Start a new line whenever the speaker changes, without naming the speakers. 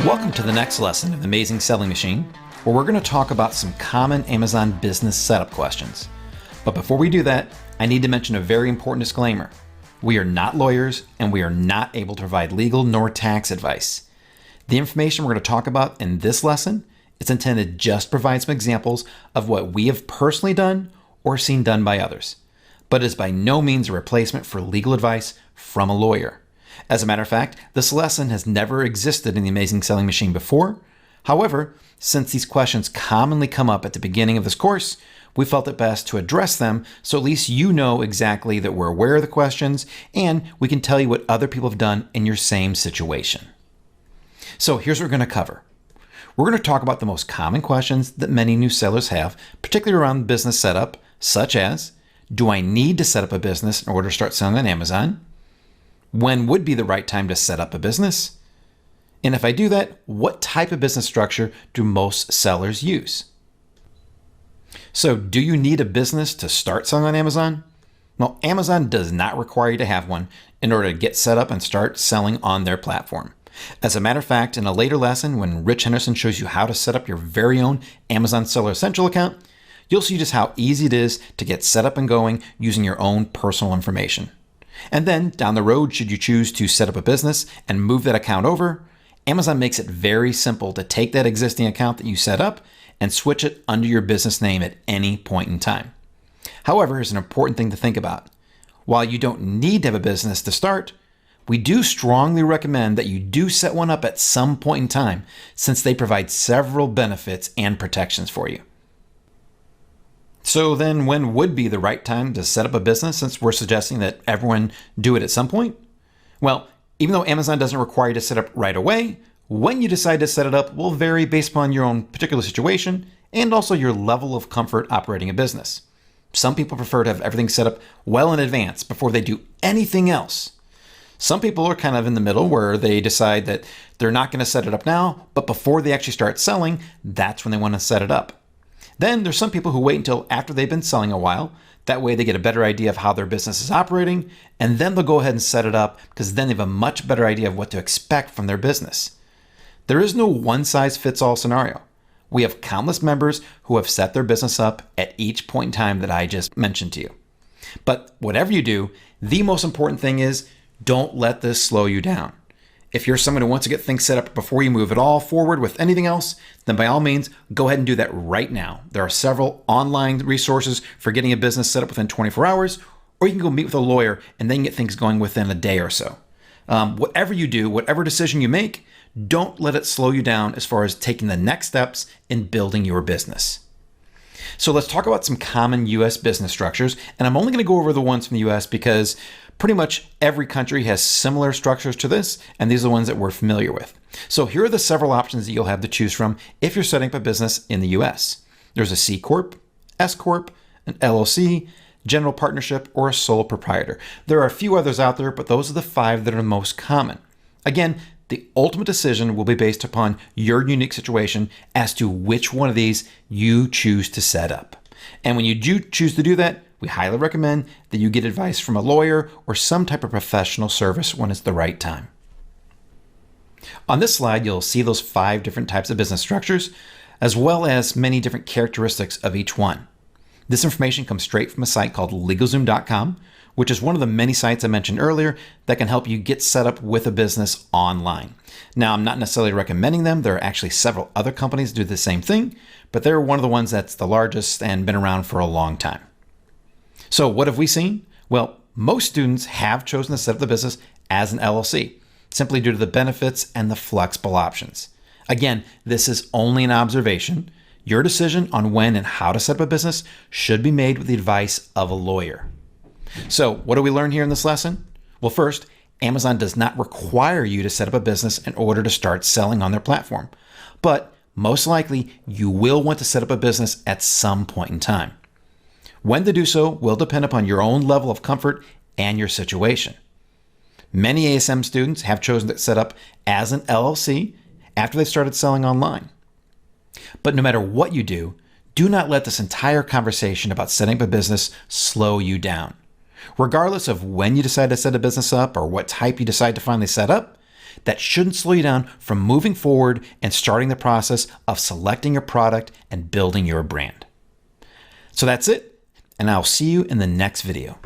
Welcome to the next lesson of the Amazing Selling Machine, where we're going to talk about some common Amazon business setup questions. But before we do that, I need to mention a very important disclaimer. We are not lawyers, and we are not able to provide legal nor tax advice. The information we're going to talk about in this lesson is intended just to provide some examples of what we have personally done or seen done by others, but is by no means a replacement for legal advice from a lawyer. As a matter of fact, this lesson has never existed in the Amazing Selling Machine before. However, since these questions commonly come up at the beginning of this course, we felt it best to address them so at least you know exactly that we're aware of the questions and we can tell you what other people have done in your same situation. So here's what we're going to cover. We're going to talk about the most common questions that many new sellers have, particularly around business setup, such as, do I need to set up a business in order to start selling on Amazon? When would be the right time to set up a business? And if I do that, what type of business structure do most sellers use? So, do you need a business to start selling on Amazon? Well, Amazon does not require you to have one in order to get set up and start selling on their platform. As a matter of fact, in a later lesson, when Rich Henderson shows you how to set up your very own Amazon Seller Essential account, you'll see just how easy it is to get set up and going using your own personal information. And then down the road, should you choose to set up a business and move that account over, Amazon makes it very simple to take that existing account that you set up and switch it under your business name at any point in time. However, here's an important thing to think about. While you don't need to have a business to start, we do strongly recommend that you do set one up at some point in time, since they provide several benefits and protections for you. So then when would be the right time to set up a business, since we're suggesting that everyone do it at some point? Well, even though Amazon doesn't require you to set up right away, when you decide to set it up will vary based upon your own particular situation and also your level of comfort operating a business. Some people prefer to have everything set up well in advance before they do anything else. Some people are kind of in the middle where they decide that they're not going to set it up now, but before they actually start selling, that's when they want to set it up. Then there's some people who wait until after they've been selling a while. That way they get a better idea of how their business is operating, and then they'll go ahead and set it up because then they have a much better idea of what to expect from their business. There is no one-size-fits-all scenario. We have countless members who have set their business up at each point in time that I just mentioned to you. But whatever you do, the most important thing is don't let this slow you down. If you're someone who wants to get things set up before you move at all forward with anything else, then by all means, go ahead and do that right now. There are several online resources for getting a business set up within 24 hours, or you can go meet with a lawyer and then get things going within a day or so. Whatever you do, whatever decision you make, don't let it slow you down as far as taking the next steps in building your business. So let's talk about some common U.S. business structures, and I'm only going to go over the ones from the U.S. because pretty much every country has similar structures to this, and these are the ones that we're familiar with. So here are the several options that you'll have to choose from if you're setting up a business in the U.S. There's a C Corp, S Corp, an LLC, general partnership, or a sole proprietor. There are a few others out there, but those are the 5 that are most common. Again, the ultimate decision will be based upon your unique situation as to which one of these you choose to set up. And when you do choose to do that, we highly recommend that you get advice from a lawyer or some type of professional service when it's the right time. On this slide, you'll see those 5 different types of business structures, as well as many different characteristics of each one. This information comes straight from a site called LegalZoom.com, which is one of the many sites I mentioned earlier that can help you get set up with a business online. Now, I'm not necessarily recommending them. There are actually several other companies that do the same thing, but they're one of the ones that's the largest and been around for a long time. So what have we seen? Well, most students have chosen to set up the business as an LLC, simply due to the benefits and the flexible options. Again, this is only an observation. Your decision on when and how to set up a business should be made with the advice of a lawyer. So what do we learn here in this lesson? Well, first, Amazon does not require you to set up a business in order to start selling on their platform. But most likely, you will want to set up a business at some point in time. When to do so will depend upon your own level of comfort and your situation. Many ASM students have chosen to set up as an LLC after they started selling online. But no matter what you do not let this entire conversation about setting up a business slow you down. Regardless of when you decide to set a business up or what type you decide to finally set up, that shouldn't slow you down from moving forward and starting the process of selecting your product and building your brand. So that's it, and I'll see you in the next video.